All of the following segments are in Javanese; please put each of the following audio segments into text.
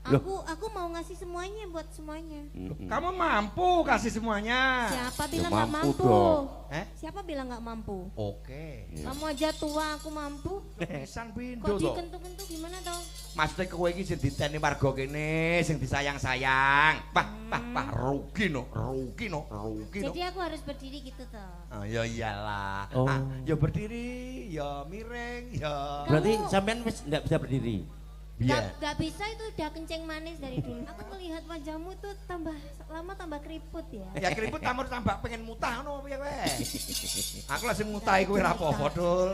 Aku mau ngasih semuanya buat semuanya. Kamu mampu kasih semuanya. Siapa bilang nggak mampu mampu? dong. Siapa bilang nggak mampu? Oke. Kamu aja tua, aku mampu. Pisan Kok pindho to. dikentuk-kentuk gimana toh? Maksudnya kowe iki sing diteni warga kene, sing disayang-sayang. Pah, rugi no. Jadi aku harus berdiri gitu toh. Ah, ya iyalah. Oh. Ya berdiri, ya miring, ya. Berarti sampean wis ndak bisa berdiri. Iya. Gak bisa, itu udah kenceng manis dari dulu. Aku melihat wajahmu tuh tambah lama tambah keriput ya. Ya keriput tambah pengen mutah ngono piye kowe. Aku langsung mutahi kowe ra apa-apa, Dul.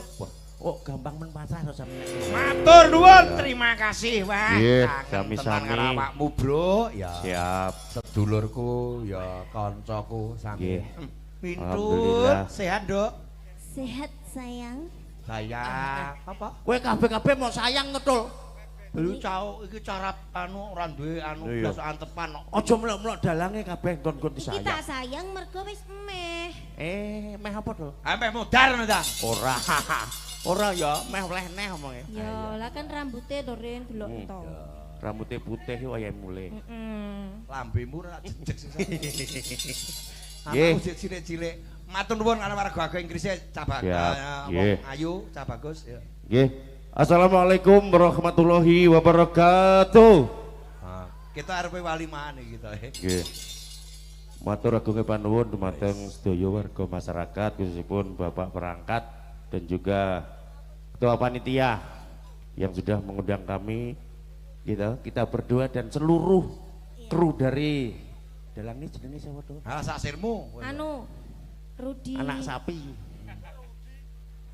Oh, gampang men pasrah to sampean. Matur nuwun, terima kasih, Pak. Nggih, Kangen sami-sami. tenan karo awakmu, Bro. Ya. Siap. Sedulurku, ya kancaku sami. Nggih. Pintut, Alhamdulillah. sehat, Dok. Sehat sayang. Saya apa? Kowe kabeh-kabeh mau sayang ngetul. Lu cau iki cara anu ora duwe anu Iya. blas antepan kok. Aja mlok-mlok dalange kabeh nggon-nggon Iki disayang. tak sayang mergo wis emeh. Meh apa to? Ampe modar ngono ta. Ora. Ora ya, meh oleh neh omonge. Ya, lah kan rambutnya doren delok to. Rambutnya putih wayahe mulih. Lambemu ora jejeg sing. Nggih. Aku cilik-cilik. Matur nuwun karo warga Inggrisnya Cabak. Siap, Wong nggih. ayu, Cabagus ya. Nggih. Assalamualaikum warahmatullahi wabarakatuh. Nah, kita arepe walimaan iki kita. Nggih. Matur agung panuwun dumateng sedaya warga masyarakat khususipun Bapak perangkat dan juga ketua panitia yang sudah mengundang kami kita berdua dan seluruh kru dari dalang ini jenenge siapa tuh? Halah sak sirmu. Anu Rudi. Anak sapi.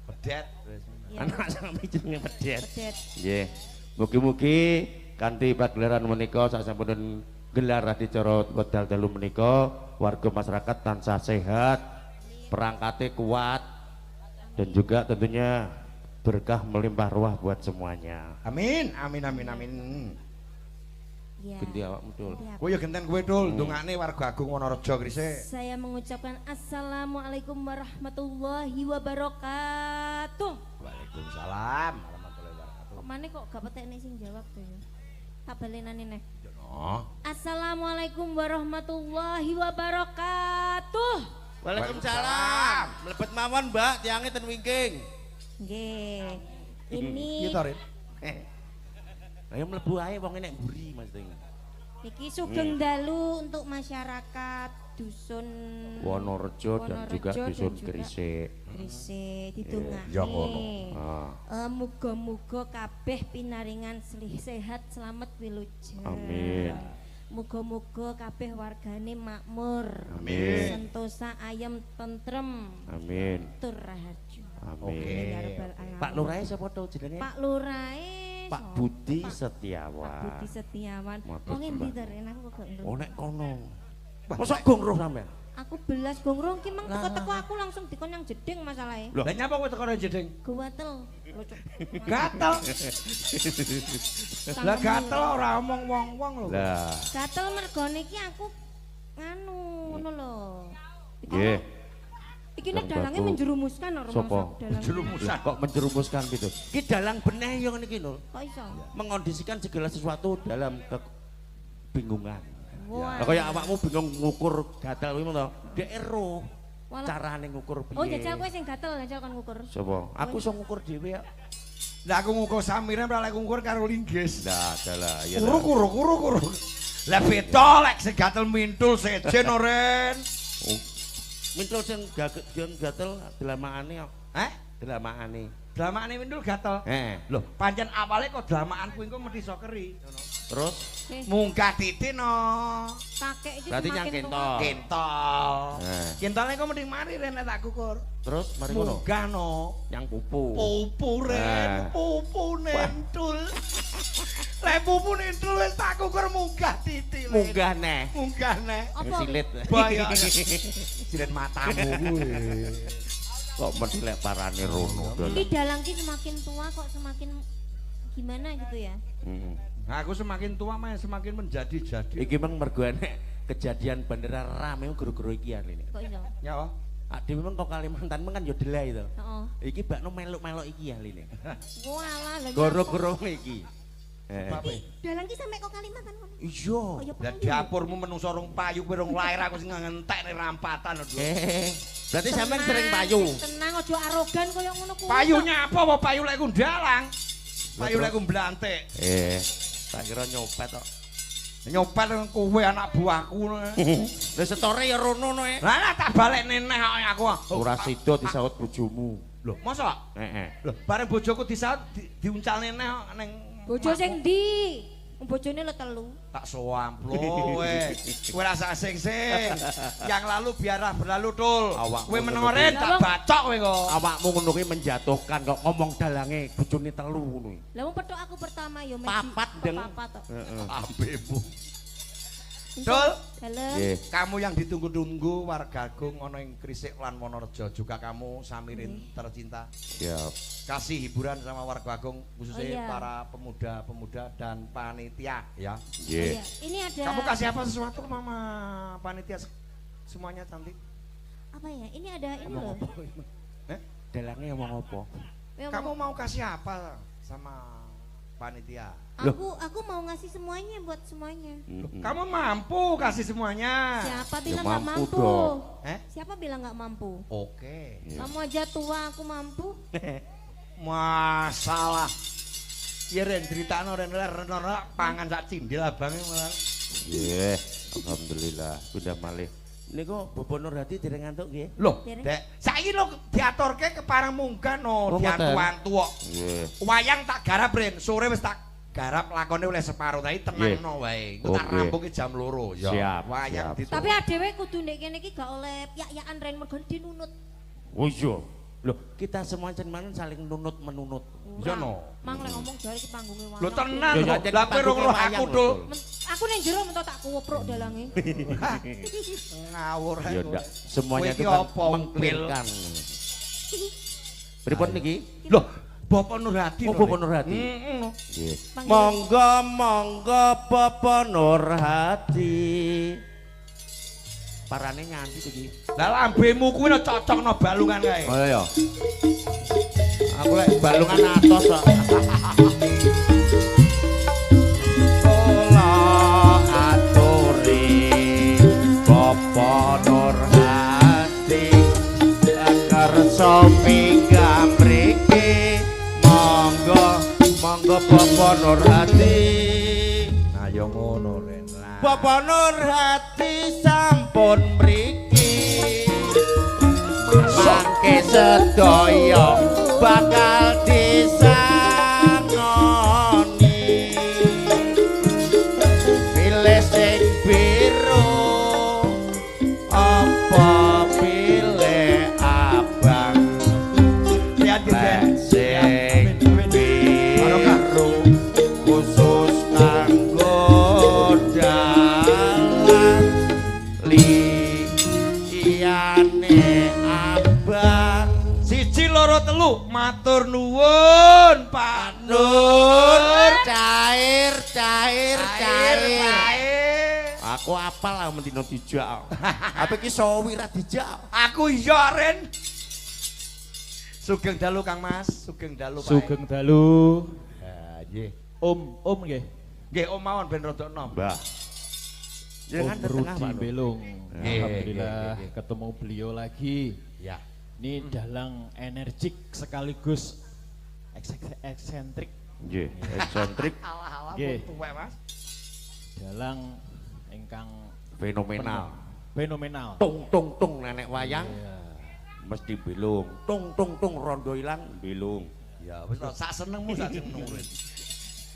Pedet. Ya, Anak sapi jenenge Pedet. pedet. Nggih. Mugi-mugi kanthi pagelaran menika sasampun gelar adicara wedal dalu menika warga masyarakat tansah sehat, perangkatnya kuat dan juga tentunya berkah melimpah ruah buat semuanya. Amin, amin, amin, amin. Ya. Ganti awakmu Dul. Kowe ya genten kowe Dul, ndongakne warga Agung Wonorejo Grise. Saya mengucapkan assalamualaikum warahmatullahi wabarakatuh. Waalaikumsalam warahmatullahi wabarakatuh. Kok mana kok gak petek nih sing jawab tuh ya? Tak balenane neh. Oh. Assalamualaikum warahmatullahi wabarakatuh. Waalaikumsalam. Mlebet mawon Mbak, tiange ten wingking. Nggih. Ini Gitu, Rit. Ayo mlebu ae wong nek mburi Mas Ting. iki sugeng dalu untuk masyarakat dusun Wonorejo dan juga dusun Gresik. Gresik ya ngono. didongakne. Muga-muga kabeh pinaringan sehat selamat wilujeng. Amin. Muga-muga kabeh wargane makmur. Amin. Sentosa ayem tentrem. Amin. Tur raharjo. Amin. Ya rabbal alamin. Pak Lurahe sapa to jenenge? Pak Lurahe Pak sapa? Budi Pak Setiawan. Budi Setiawan. Matur Wong endi sembah. to Ren, aku kok ngerti. Oh nek kono. Mosok gong roh sampean? Aku belas gongrong ki mang Lah. teko-teko aku langsung dikon yang jeding masalahe. Loh. Lah nyapa kowe teko nang jeding? Gatel. Lucu. Gatel. Lah gatel ora omong wong-wong lho. Lah, Gatel mergone iki aku nganu ngono lho. Iki nggih. iki nek Yang dalangnya baku. menjerumuskan ora Sopo? Jerumusan. Lah, kok menjerumuskan gitu. Ki dalang beneh yo ngene iki lho. Kok iso? Mengondisikan segala sesuatu dalam kebingungan. Wah. Lah kaya awakmu bingung ngukur gatal kuwi to. Dek ero Walah. carane ngukur piye. Oh jajal kowe sing gatel jajal kon ngukur. Sapa? Aku iso ngukur dhewe ya. Lah aku ngukur samire ora lek ngukur karo linggis. Lah, adalah ya. Kuru. Lah beda lek sing gatel mintul sejen oren. Mintul sing gatel delamakane kok. Hah? Delamakane. Dlamakane mintul gatel. Lho, pancen awale kok dlamakan kuwi engko mesti iso keri. Terus Munggah titik no. Kakek iki Berarti semakin yang tua. kentol. Kentol. Nah. Kentolnya kok mesti mari ren nek tak kukur. terus mari ngono. Munggah no. Yang pupu. Pupu ren, Nah. pupu nentul. Lek pupu nentul wis tak kukur munggah titik. Ren. Munggah neh. Munggah nek. Apa? Silit. Bahaya. Silet matamu kuwi. Kok mesti lek parane rono. Iki dalang ki semakin tua kok semakin gimana gitu ya? Heeh. Nah, aku semakin tua mah semakin menjadi-jadi. Iki memang mergo nek kejadian bandara rame guru-guru iki ini. Kok iso? Ya, oh. Ade memang kok Kalimantan memang kan yo delay to. Heeh. Iki bakno meluk-meluk iki ahline. Walah lha. Goro-goro iki. Dalang ki sampe kok Kalimantan kono. Iya. Lah dapurmu menungso rong payu kowe rong lair aku sing ngentekne rampatan lho. Berarti sampean sering payu. Tenang aja arogan koyo ngono kuwi. Payu nyapa apa payu lek ku ndalang. Payu lek ku mblantik. Tak kira nyopet kok. Nyopet kowe anak buahku. Lah setore ya rono no. Lah tak balik neneh kok aku. Ora sida disaut bojomu. Lho, masa? Lho, bareng bojoku disaut diuncal neneh kok ning Bojo sing ndi? Bojone le telu. tak soamplo kowe. Kowe rasa sing-sing. Yang lalu biarlah berlalu tul. Kowe menengoren tak bacok kowe kok. Awakmu ngono kuwi menjatuhkan kok ngomong dalange bojone telu ngono. Lah wong petuk aku pertama ya Papat, Deng. Papat tok. Ambemu. Dul, Dalem. kamu yang ditunggu-tunggu warga Agung ana ing Krisik lan Wonorejo juga kamu Samirin tercinta. Siap. Kasih hiburan sama warga Agung khususnya Oh, iya. para pemuda-pemuda dan panitia ya. Nggih. Iya. Ini ada Kamu kasih apa sesuatu mama panitia semuanya cantik? apa ya? Ini ada ini loh. Dalange ngomong apa? Ya, Kamu mau kasih apa sama panitia? aku mau ngasih semuanya buat semuanya. Kamu mampu kasih semuanya. Siapa Ya bilang nggak mampu mampu? dong. Siapa bilang nggak mampu? Oke. Kamu aja tua, aku mampu. Masalah. Ya ren critakno ren pangan sak cindil abange malah. Nggih. Alhamdulillah sudah malih. Niku Bapak Nurhati dereng ngantuk nggih. Loh, Dereng. Dek, saiki lho diaturke ke parang munggah no, Oh, diantu-antu kok. Nggih. Wayang tak garap ren, sore wis tak garap lakone oleh separuh tadi tenangno wae. Engko tak Oke. rampung jam 2 ya. Siap, Wayang siap. ditu. Tapi adewe kudu ndek kene iki gak oleh yak-yakan ren mergo dinunut. Oh iya. Loh, kita semua jenengan saling nunut menunut. Iya no. Mang lek ngomong jare iki panggonge wayang. Lho tenan Ya, kok. jadi Lah kowe panggunge roh wayang aku lho, Dul. Dul. Aku ning jero mentok tak kuwoprok dalange. Ngawur ae. Ya kowe. ndak, semuanya Kowe itu iki kan apa, mengklirkan. Pripun niki? Loh, Bapak Nurhati. Oh, Bapak Nurhati. Heeh. Nggih. Panggil. Monggo monggo Bapak Nurhati. Parane nyanti iki. Lah lambemu kuwi no cocokno balungan kae. Oh iya. Aku lek balungan atos kok. Kula aturi Bapak Nurhati kersa pinggam mriki monggo monggo Bapak Nurhati. Nah ya ngono ren. Bapak Nurhati sampun mriki mangke sedaya bakal disangoni pilih sing biru apa pilih abang Lihat lek sing biru khusus kanggo dalan liyane abang Siji loro telu matur nuwun Pak Nur cair cair cair cair. aku apal lah mendino dijak apa iki sawi ra dijak Aku iya ren. Sugeng dalu Kang Mas, sugeng dalu Pak. Sugeng dalu. Ha nggih. Om nggih. Nggih om mawon ben rada enom. Mbah jangan Om tengah Rudi Pak Nur. Belung. Nggih, Alhamdulillah nggih, nggih. ketemu beliau lagi. Ya. Ini dalang energik sekaligus eksentrik. nggih eksentrik Ala-ala Nggih. tuwek Mas. Dalang ingkang fenomenal fenomenal. tung tung tung nenek wayang Iya. mesti belung tung tung tung rondo ilang belung Ya wis sak senengmu sak senengmu.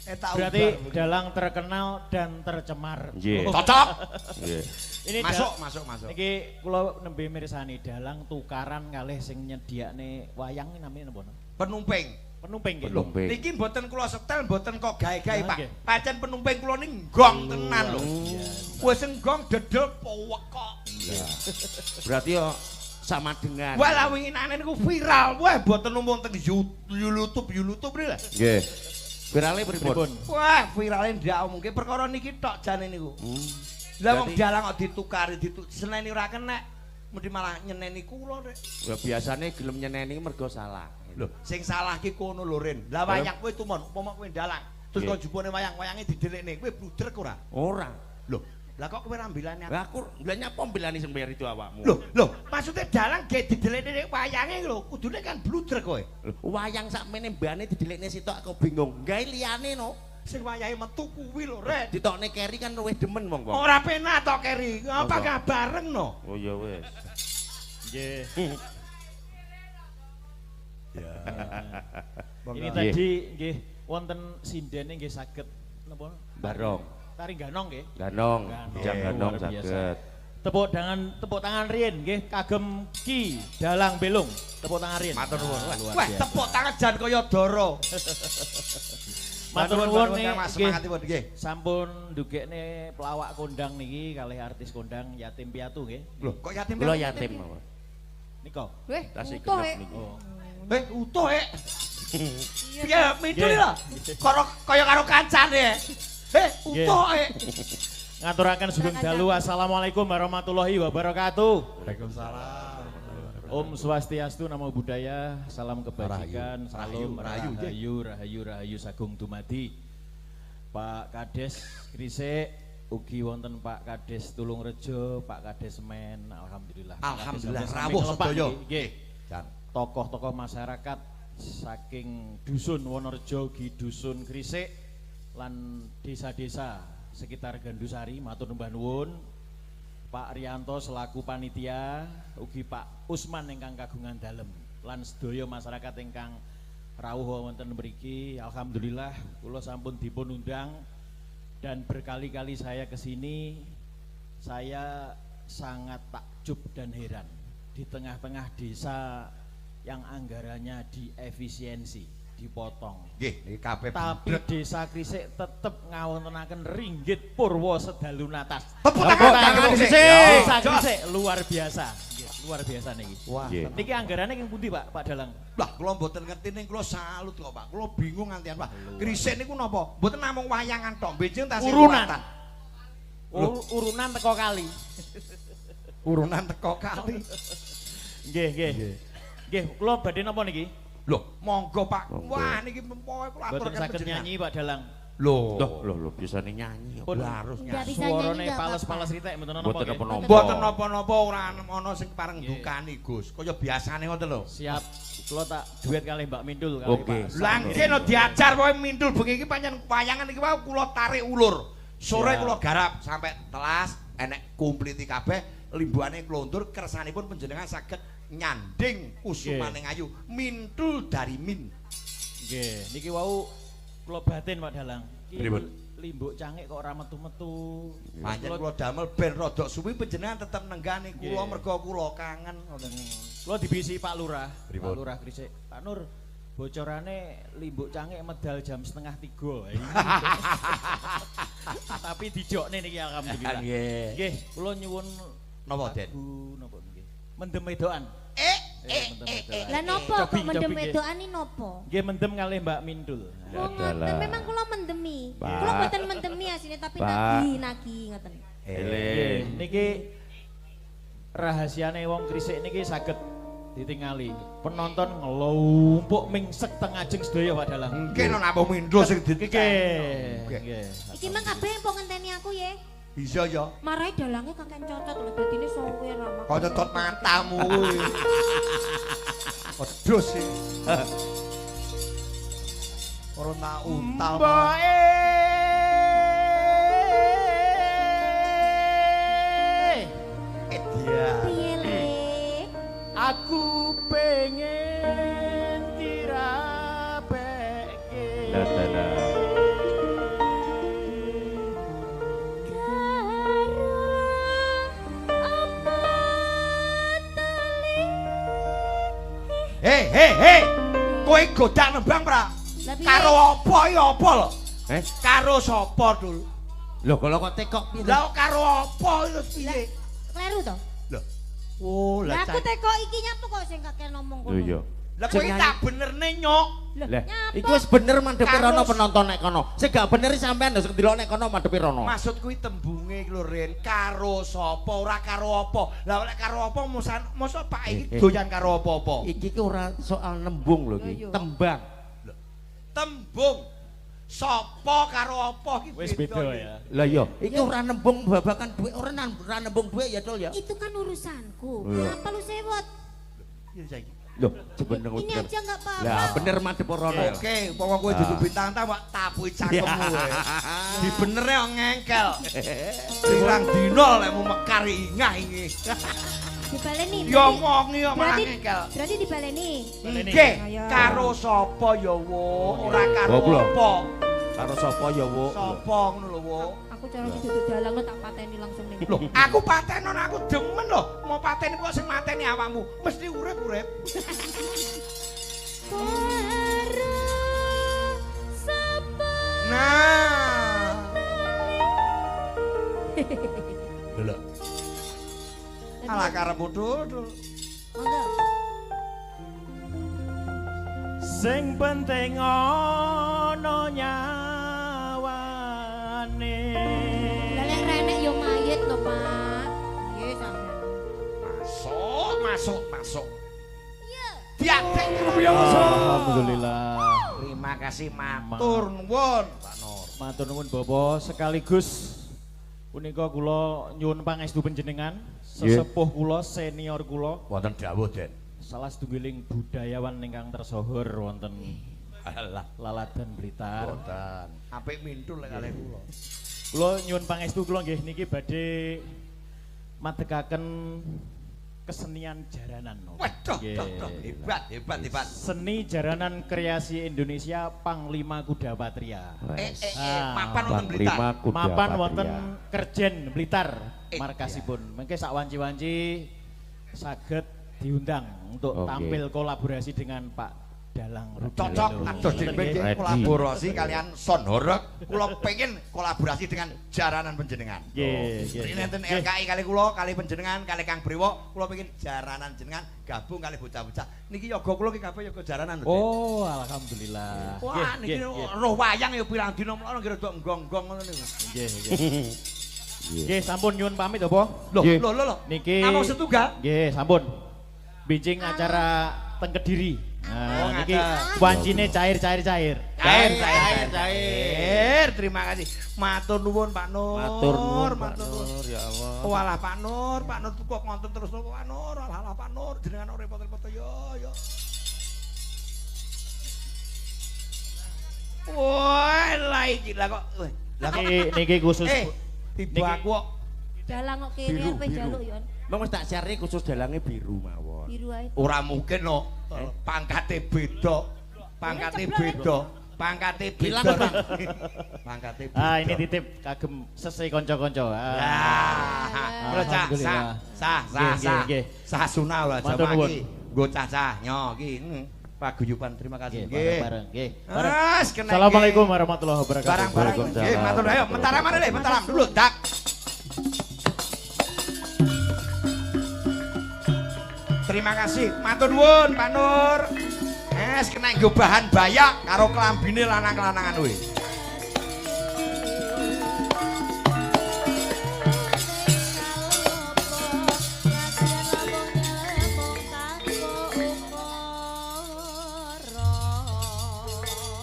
Tak Berarti ubah. dalang terkenal dan tercemar. nggih Cocok. nggih Ini Masuk, masuk, masuk. Niki kula nembe mirsani dalang tukaran kalih sing nyediakne wayang ini namanya napa? Penumping. Penumping nggih. penumping Niki mboten kula setel, mboten kok gawe-gawe, Ah, Pak. nggih. Pancen penumping kula niki nggong tenan lho. Biasa. Wis enggong dedel powek kok. berarti yo sama dengan Wah lah winginane niku viral. Wah mboten numpung teng YouTube nih lah. nggih virale pripun Pripun? Wah virale ndak mungkin perkara niki tok jane niku. Lah wong Berarti- dalang kok ditukari seneni ora kenek. Mesti malah nyeneni kula rek. ya biasane gelem nyeneni mergo salah Lho, sing salah ki kono lho Ren. Lah wayang kowe tumon, umpama kowe dalang, Terus kok jupone wayang-wayange didelikne, kowe bludrek ora? Ora. Lho, lah kok kowe ora mbilani aku? Lah aku lah nyapa mbilani sing bayar itu awakmu. Lho, maksudnya dalang ge didelikne wayange lho, kudune kan bludrek kowe. Wayang sakmene mbane didelikne sitok aku bingung. Gawe liyane no. Sing wayahe metu kuwi lho, Ren. Ditokne keri kan luwih demen wong. Ora penak tok keri. Apa gak bareng no? Oh ya wis. Nggih. Ya. Ini tadi nggih wonten sindene nggih saged napa? Barong. Tari ganong nggih. Ganong, jang ganong luar biasa. saged. Tepuk tangan riyen nggih kagem Ki Dalang Belung. Tepuk tangan riyen. Matur nuwun. Luar Wah, biasa. tepuk tangan jan kaya Dara. Matur nuwun Mas, semangatipun nggih. Sampun ndugekne pelawak kondang niki kalih artis kondang yatim piatu nggih. Lho, kok yatim? Kula yatim mawon. Nika. Weh, Tasih utuh genep niki. Oh. Utuh Piye midul lho. Kaya karo kancane. Utuh Ngaturaken sugeng dalu. Assalamualaikum warahmatullahi wabarakatuh. Waalaikumsalam. Om Swastiastu, Namo Buddhaya, salam kebajikan, salam rahayu, rahayu sagung dumadi. Pak Kades Gresik, ugi wonten Pak Kades Tulungrejo, Pak Kades Men, alhamdulillah. Alhamdulillah rawuh sedaya. Nggih. Tokoh-tokoh masyarakat saking dusun Wonorejo, dusun Gresik lan desa-desa sekitar Gandusari, matur nuwun nuwun. Pak Rianto selaku panitia, ugi Pak Usman ingkang kagungan dalem lan sedaya masyarakat ingkang rawuh wonten mriki. Alhamdulillah kula sampun dipun undang dan berkali-kali saya kesini, saya sangat takjub dan heran di tengah-tengah desa yang anggarannya diefisiensi, dipotong. Nggih, niki kabeh. Tapi desa Gresik tetep ngawontenaken ringgit purwa sedalu natas. Tepuk tangan Gresik. Desa Gresik luar biasa. Nggih, luar biasa niki. Wah, Niki anggarannya ing pundi, Pak Dalang? lah kula mboten ngerti ning kula salut kok, Pak. Kula bingung ngantian, Pak. Gresik niku napa? Mboten namung wayangan tok, benjing tasih Urunan. kuwatan. Urunan teko kali. Urunan teko kali. Nggih, nggih. Nggih, kula badhe napa niki? Loh, monggo Pak. Monggo. Wah, niki pokoke kula Boten aturaken saged nyanyi, Pak Dalang. Loh, Loh biasane nyanyi. Pun harus Nggak nyanyi. bisa nyanyi suarane nggak pales-pales apa-apa. ritek mboten napa Mboten nggih. napa-napa. Mboten napa-napa ora ana sing pareng Nggih. dukani, Gus. Kaya biasane ngoten lho. Siap. Kula tak duet kali Mbak Mindul kali Oke. Pak. Lah nggih no diajar pokoke mindul bengi iki pancen wayangan iki wae kula tarik ulur. Sore Siap. kula garap sampai telas enek kumpliti kabeh limbuane klondur kersanipun panjenengan saged nyanding usumaning ayu mintul dari min. Nggih, niki wau kula batin Pak Dalang. Ki Pripun? limbuk cangik kok ora metu-metu. Pancen Kula kula damel ben rada suwi panjenengan tetep nenggani kula Nggih. mergo kula kangen ngoten. kula dibisi Pak Lurah. Pripun? Pak Lurah Gresik. Pak Nur, bocorane limbuk cangik medal jam 2:30. Tapi dijokne niki alhamdulillah. Nggih. Nggih, kula nyuwun Napa, Den? lagu napa nggih? Mendem wedokan. Mendem wedokan. Lah nopo Cobi, kok mendem cobi, nggih. wedokan ini nopo? Nggih mendem kalih Mbak Mindul. Oh adalah. ngoten, memang kula mendemi. Pak. Kula mboten mendemi asline tapi Pak. nagih ngoten. Nggih, Eling. niki rahasiane wong Gresik niki saged ditingali. Penonton ngelumpuk mingsek teng ajeng sedaya Pak Dalang. Mungkin ana apa mindul sing Nggih. Nggih. Nggih. Iki mah kabeh mbok ngenteni aku ya. Bisa ya. Marai dalange kakek cocot lho dadine sowe ra mak. Kok cocot matamu kuwi. Wedhus sih. Ora tak untal. Mboke. Iya. Piye le? Aku pengen dirapeke. Dadah. Hei. Kowe godak nembang pra? Lah piye? Karo apa ya apa lho? Karo sapa, Dul? Loh kalau kok tekok piye? Lah karo apa lho piye? Kleru to? Lho. Oh, Lah lah. aku teko iki nyatu kok sing kakek ngomong Lho kono. iya. Lah kowe tak benerne nyok. Lah Lah, nyapa? iki wis bener mandhepi Karo- rono penonton nek kono. Sing gak bener sampean lho sing delok nek kono mandhepi rono. Maksud kuwi tembunge iki lho Ren, karo sapa ora karo apa. Lah nek karo apa mosok Pak iki doyan karo apa-apa. Iki ki ora soal nembung lho Lho, iki, iya. tembang. Tembung. Sapa karo apa iki Wis beda ya. Lah iya, iki ora nembung babakan duit, ora nembung duit ya Dol ya. Itu kan urusanku. Iya. Kenapa lu sewot? Iya saiki. Loh, sebenarnya Ini bener. aja nggak apa-apa. Lah bener madhep ora ya. Oke, pokok kowe dudu bintang tamu tapuki cangkemmu kowe. Di benere kok ngengkel. Pirang dino lek mu mekar ingah iki. Dibaleni. Ya omongi kok malah berarti, ngengkel. berarti dibaleni. Nggih, Ayo. karo sapa ya wo? Ora karo Oh, belum. apa. Karo sapa ya, Wo? Sapa ngono lho wo. Aku cara duduk dalang lo tak pateni langsung nih. Loh, aku patenon aku demen lho. Mau pateni kok sing mateni awakmu. Mesti urip-urip. Karo sapa? Nah. Lho. Alah karepmu dul. Monggo. Sing penting ana nyawane. Lalek renek yo mayit to, Pak. Nggih, sampean. Masuk. Iya. Diatek Alhamdulillah. Terima kasih matur nuwun, Pak Nur. Matur nuwun Bapak sekaligus punika kula nyuwun pangestu panjenengan sesepuh kula senior kula Wonten dawuh, Den. salah setunggiling budayawan ingkang tersohor wonten Alah, Laladan Blitar. boten. Apik mintul lek kalih kula. Kula nyuwun pangestu kula nggih niki badhe madegaken kesenian jaranan. Waduh, Nggih. hebat. Seni jaranan kreasi Indonesia Panglima Kuda Patria. Mapan wonten Blitar. Panglima Kuda Mapan Patria. wonten Kerjen Blitar Eh, markasipun. Mengke sak wanci-wanci saged diundang untuk Oke. tampil kolaborasi dengan Pak Dalang Rudi. Cocok adoh Nggih. dhewe Ready. kolaborasi kalian Son Horek. Kula pengen kolaborasi dengan jaranan panjenengan. Nggih, nggih. Ini enten Nggih. LKI kali kula, kali panjenengan, kali Kang Brewo, kula pengen jaranan jenengan gabung kali bocah-bocah. Niki yoga kula ki kabeh yoga jaranan lho. Den. Oh, alhamdulillah. Wah, niki roh wayang ya pirang dina mlana kira dok enggong-enggong ngono niku. Nggih, nggih. Nggih, sampun nyuwun pamit apa? Loh, Nggih. loh. Niki Namung setunggal. Nggih, sampun. Bincing acara teng Kediri. Oh, Nah, niki ngaten. wancine cair. Cair. Terima kasih. Matur nuwun Pak Nur. Matur nuwun, Pak matur nuwun. Nur, ya Allah. Walah Pak Nur kok ngonten terus lho Pak Nur. Alah Pak Nur jenengan ora repot-repot yo. Wah, lah iki lah kok. Lah kok Niki khusus tiba aku kok Dalang kok kene ape njaluk yo. Memang wis tak share khusus dalangnya biru mawon. Biru ae. ora mungkin no. Pangkate beda. Pangkate beda. Pangkate beda. Bilang, Bang. Pangkate beda. Ah, ini titip kagem sesei kanca-kanca. Lho cah, Alhamdulillah. Nggih. sah sunah lah Matur jamaah nuwun. iki. Nggo cacah nyo iki. Paguyuban terima kasih Nggih, nggih. bareng-bareng. Nggih. Mas, kena Assalamualaikum warahmatullahi wabarakatuh. Barang-barang. Waalaikumsalam. Nggih, matur ayo mentaram mana le, mentaram dulu, dak. Terima kasih, matur nuwun Pak Nur. Kena nggo bahan bayak karo klambine lanang-lanangan kuwi.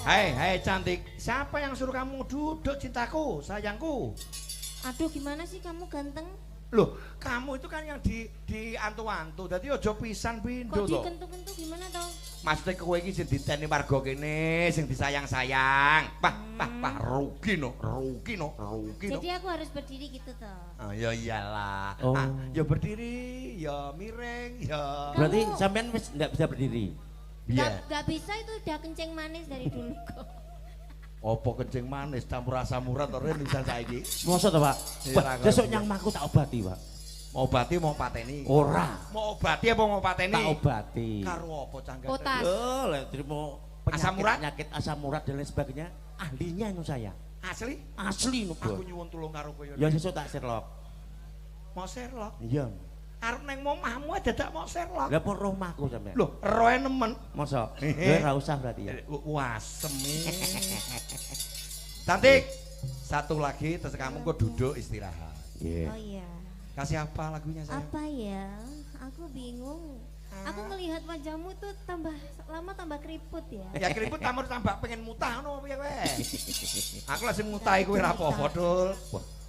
Hai cantik, siapa yang suruh kamu duduk cintaku, sayangku? Aduh, gimana sih kamu ganteng? Loh, kamu itu kan yang di antu-antu, dadi aja pisan pindho Kok to. dikentuk-kentuk gimana toh? Maksudnya kowe iki sing diteni warga kene, sing disayang-sayang. Pah, rugi no. Jadi aku harus berdiri gitu toh. Ah, ya iyalah. Oh. Ya berdiri, ya miring, ya. Berarti sampean wis ndak bisa berdiri. Gak bisa, itu udah kencing manis dari dulu kok. Opo kencing manis campur asam urat ora nisan saiki. Mosok to, Pak? Iya, Wah, ra sesuk ngerti. nyang maku tak obati, Pak. Mau obati mau pateni. Ora, Mau obati apa mau pateni? tak obati. Karo apa canggat? Potas. Oh, lek terima Asam urat? penyakit asam urat dan lain sebagainya, ahlinya itu saya. Asli? Asli nu, Aku Bos. nyuwun tulung karo kowe. Ya sesuk tak Sherlock. Mau Sherlock. Iya. Arep neng momahmu dadak mau Sherlock. Lah pun rumahku sampean. Loh, roe nemen. Mosok. Ya ora usah berarti ya. Wah, semi. Cantik. Satu lagi terus kamu kok duduk istirahat. Iya. Oh iya. Kasih apa lagunya sayang? Apa ya? Aku bingung. Aku ngelihat wajahmu tuh tambah lama tambah keriput ya. Ya keriput tambah pengen mutah ngono piye kowe. Aku langsung mutahi kowe ra apa-apa, Dul.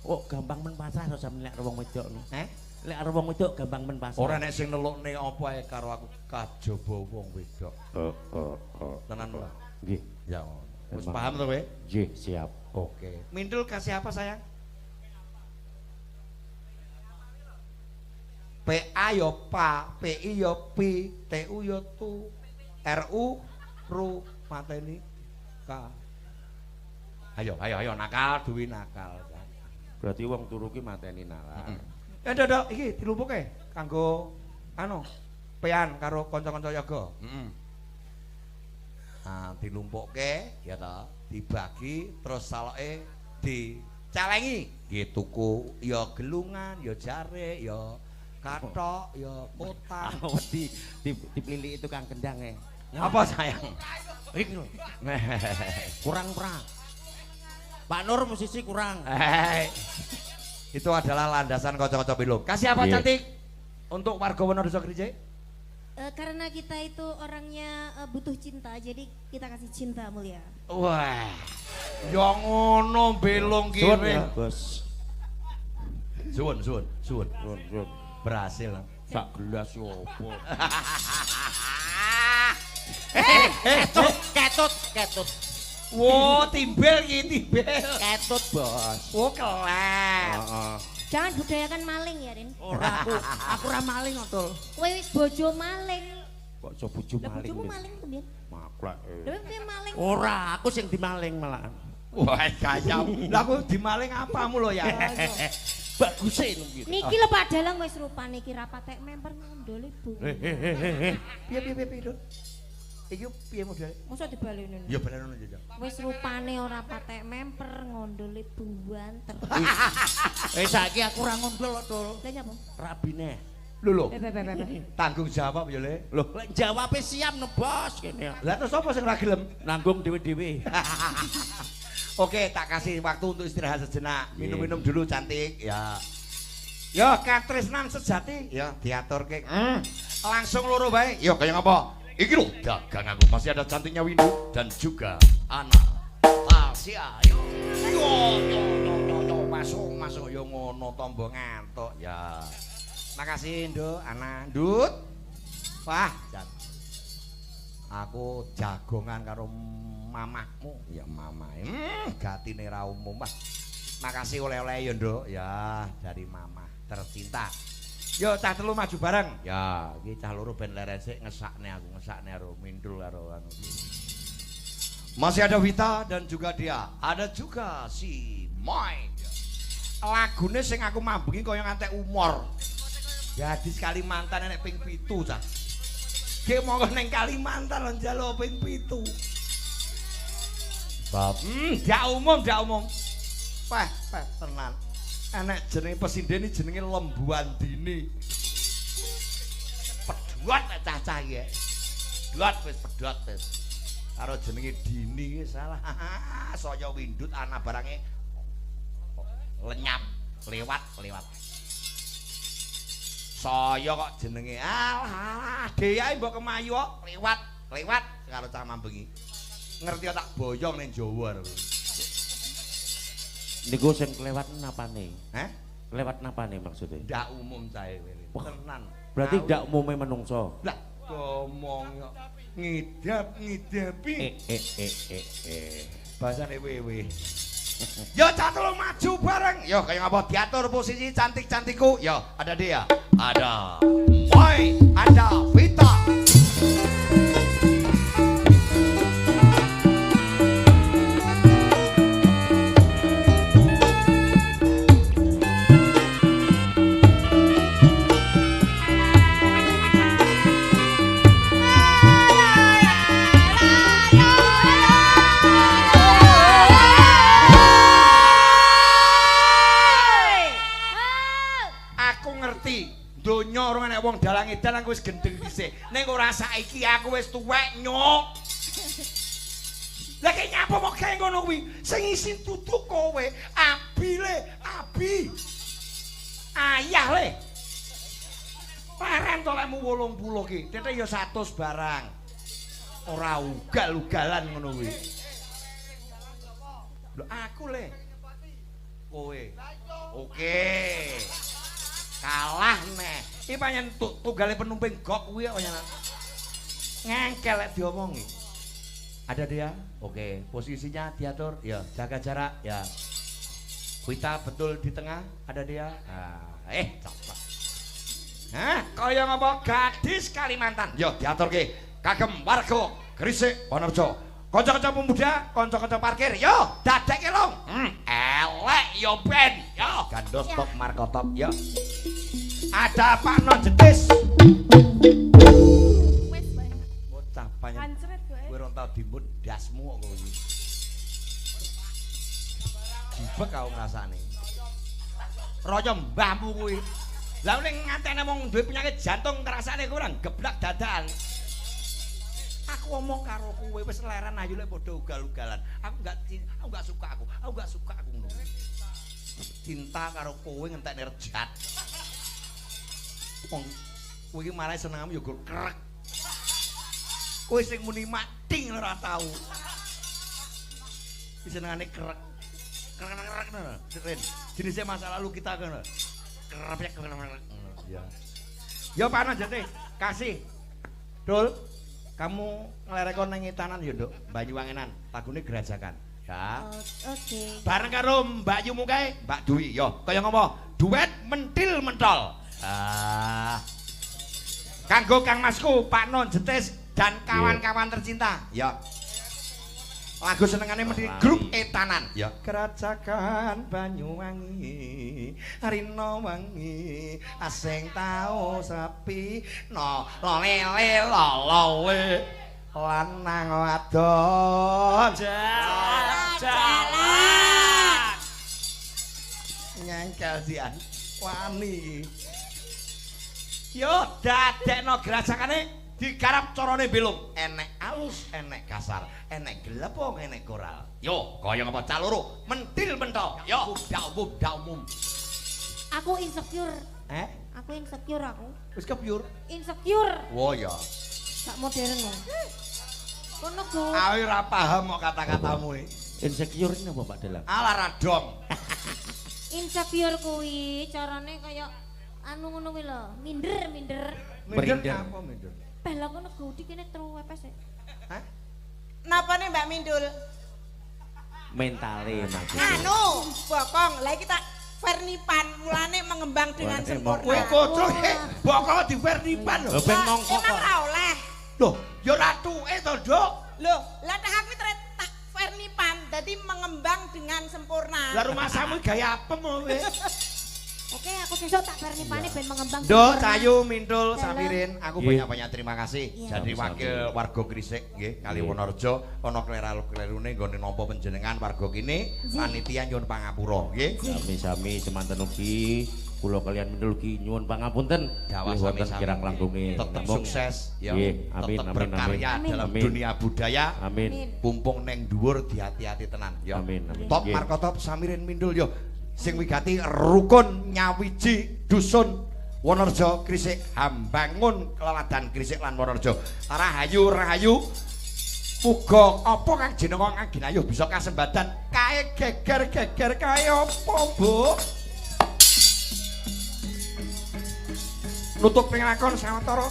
Oh, gampang men pasrah to sampe nek wong wedok no. Lek arep wong wedok gampang men pasrah. Ora nek sing nelukne apa ae karo aku kajaba wong wedok. Tenan lho. Nggih. Ya. Wis paham to kowe? Nggih, siap. Oke. Mintul kasih apa sayang? PA yo pa, PI yo pi, TU yo tu, RU ru mateni K. Ayo nakal duwi nakal. Berarti wong turu ki mateni nalar. Ndok iki dilumpuke kanggo anu pean karo kanca-kanca yoga. Nah, dilumpuke ya ta, dibagi terus saloke dicelengi. Nggih tuku ya gelungan, ya jare, ya kathok, ya kotak. Dipilih itu Kang Kendang Apa sayang? Iki lho. Kurang perang. Pak Nur musisi kurang. Itu adalah landasan kocok-kocok belum. Kasih apa cantik untuk warga Wonorejo Krije? Karena kita itu orangnya butuh cinta, jadi kita kasih cinta mulia. Wah, yang ngono belong kiri. Bos. Suwun. Berhasil. Sak gelas opo. Ketut. Wo, timbel iki timbel. Ketut, Bos. Oh, kelet. Jangan budayakan maling ya, Rin. Ora aku ora maling to. Kowe wis bojo maling. Kok iso bojo Lah maling? bojomu maling tuh, Bian. Maklak. Lha piye maling? Ora, aku sing dimaling malah. Wah, kacau. Lah aku dimaling apamu lo ya? Baguse niki. Niki lho Pak Dalang wis rupane iki ra patek memper ngondole Bu. Piye Dul? Iki piye modele? Mosok dibaleni. Ya balenono ya. Wis rupane ora patek memper ngondole buanter. Saiki aku ora ngondol to. Lah nyapa? Rabine. Lho. Be. Tanggung jawab ya, Le. Loh, lek jawabe siap no, Bos kene. Lah terus sapa sing ora gelem? Nanggung dhewe-dhewe. Oke, tak kasih waktu untuk istirahat sejenak. Minum-minum dulu cantik. Ya. Yo, katresnan sejati. Ya, diaturke. Langsung loro bae. Yo, kaya ngapa? Iki lho dagang aku. Masih ada cantiknya Windu dan juga Ana. Tasya. Yo. Masuk yo ngono tombo ngantuk. Ya. Makasih, Nduk, Ana. Ndut. Wah, Jan. Aku jagongan karo mamahmu. Ya mamae. Gatine ra umum. Wah. Makasih oleh-oleh ya, Nduk. Ya, dari mamah tercinta. Yo cah telu maju bareng. Ya, iki cah loro ben leren sik ngesakne karo Mindul karo anu. Masih ada Wita dan juga dia. Ada juga si Mike. Lagune sing aku mambengi kaya ngantek umur. Gadis Kalimantan nek ping 7 cah. Ki monggo ning Kalimantan lan njaluk ping 7. Bab, ndak umum. Peh, tenan. Enek jenenge pesinden iki jenenge Lembuan Dini. Pedhot cah-cah iki. Pedhot wis. Karo jenenge Dini salah. Saya Windut ana barange lenyap lewat. Saya kok jenenge alah Deyae mbok kemayu kok lewat karo cah mambengi. Ngerti tak boyong ning Jawa. Niku sing kelewat napane? Kelewat napane maksudnya? Ndak umum cahe kowe. Tenan. Berarti ndak umume menungso. Lah, ngomong kok ngidap-ngidapi. Bahasane wewe. Yo catul maju bareng. Yo kaya ngapa diatur posisi cantik-cantikku. Yo, ada dia. Ada Boy, ada Vita. Donya ora nek wong dalang edan aku wis gendeng dhisik. Ning ora saiki aku wis tuwek nyok. Lah kaya nyapa mok kaya ngono kuwi? Sing isin tutuk kowe, abi. Ayah le. Leren tolekmu 80 ki. Tete ya 100 barang. Ora ugal-ugalan ngono kuwi. Lho aku le. Kowe. Oke. Kalah neh. Iki pancen tunggale penumpang gok kuwi kok nyen. Ngengkel lek diomongi. Ada dia? Oke, posisinya diatur. Ya, jaga jarak ya. Kuita betul di tengah, ada dia. Coba. Hah, kaya ngapa gadis Kalimantan? Yo diaturke. Kagem warga Gresik Wonorejo. Kanca-kanca pemuda, kanca-kanca parkir, yo dadekke long. Elek yo ben. Yo gandos top marko top yo. Ada Pak Non Jetis. Wis bae. Bocah panjen. Kancret kowe. Kowe ora tau dimbut dasmu kok kowe iki. Gibek kau ngrasane. Raya mbahmu kuwi. Lah ning ngantene wong duwe penyakit jantung ngrasane kowe ora geblak dadakan. Aku ngomong karo kowe wis leren ayu lek padha ugal-ugalan. Aku enggak suka aku. Aku enggak suka aku ngono. Cinta karo kowe ngentekne rejat. Wong kowe iki malah senengmu ya go krek. Kowe sing muni mating ora tau. Senengane krek. Krek ngono. Jenisnya masa lalu kita kan. Krek. Ya. Ya panas jete. Kasih. Dul. Kamu nglerekon nang itanan ya, Nduk. Banyuwangenan. Lagune Gerajakan. Ya. Oke. Bareng karo Mbak Yumu kae, Mbak Dwi. Yo, kaya ngopo? Duet mentil mentol. Kanggo Kang Masku, Pak Non Jetis dan kawan-kawan tercinta. Ya. Lagu senengane mesti grup etanan. Ya. Gerajakan Banyuwangi, Rino wangi, asing tau sepi, no lele lolole, lanang wadon. Jalan. Nyangkel sian, wani. Yo dadekno gerajakane. Digarap carane belum enek alus enek kasar enek glepong enek koral yo kaya ngapa cah loro mentil mentol yo budak umum Aku insecure. Aku aku. wis kepyur Insecure. wo ya Sak modern lho. Kono go. awe ora paham kok kata-katamu Insecure ini apa Pak Dalang? ala radong Insecure kuwi carane kaya anu ngono kuwi lho, minder. minder Merinder. apa minder Beh lah kono go dikene tru wepes. Napa nih Mbak Mindul? Mentale maksudnya. Anu, bokong. Lah kita vernipan mulane mengembang dengan sempurna. kowe kocok bokong di vernipan lho Ben mongko Emang kok. ra oleh. lho ya ratuke to Nduk Loh, lah tak aku tak vernipan dadi mengembang dengan sempurna. lah rumah samu gaya apem kowe Oke, aku besok tak pernipane ben mengembang. Duh, sempurna. Cayu, Mintul, Dalam. Samirin, aku Nggih. banyak terima kasih. Iya. Jadi Sami-sami. wakil warga Gresik, nggih, kali Nggih. Wonorejo, ana kleru-klerune nggone nampa panjenengan warga kene, Nggih. panitia nyuwun pangapura, nggih. Sami-sami semanten ugi kula kalian Mindul ugi nyuwun pangapunten. Dawa Nggih, wonten sami-sami. kirang langkunge Tetap tembung. sukses, ya. Nggih, amin, Tetap amin, berkarya amin. dalam Amin. dunia budaya. Amin. Pumpung neng dhuwur dihati-hati tenan, ya. Amin, amin. Top Nggih. markotop Samirin Mindul, yo. Sing wigati rukun nyawiji dusun Wonorejo Gresik Hambangun kelaladan Gresik lan Wonorejo rahayu uga apa kang jenengan kang ginayuh bisa kasembadan kae geger kae apa Bu nutup penglakon sawetara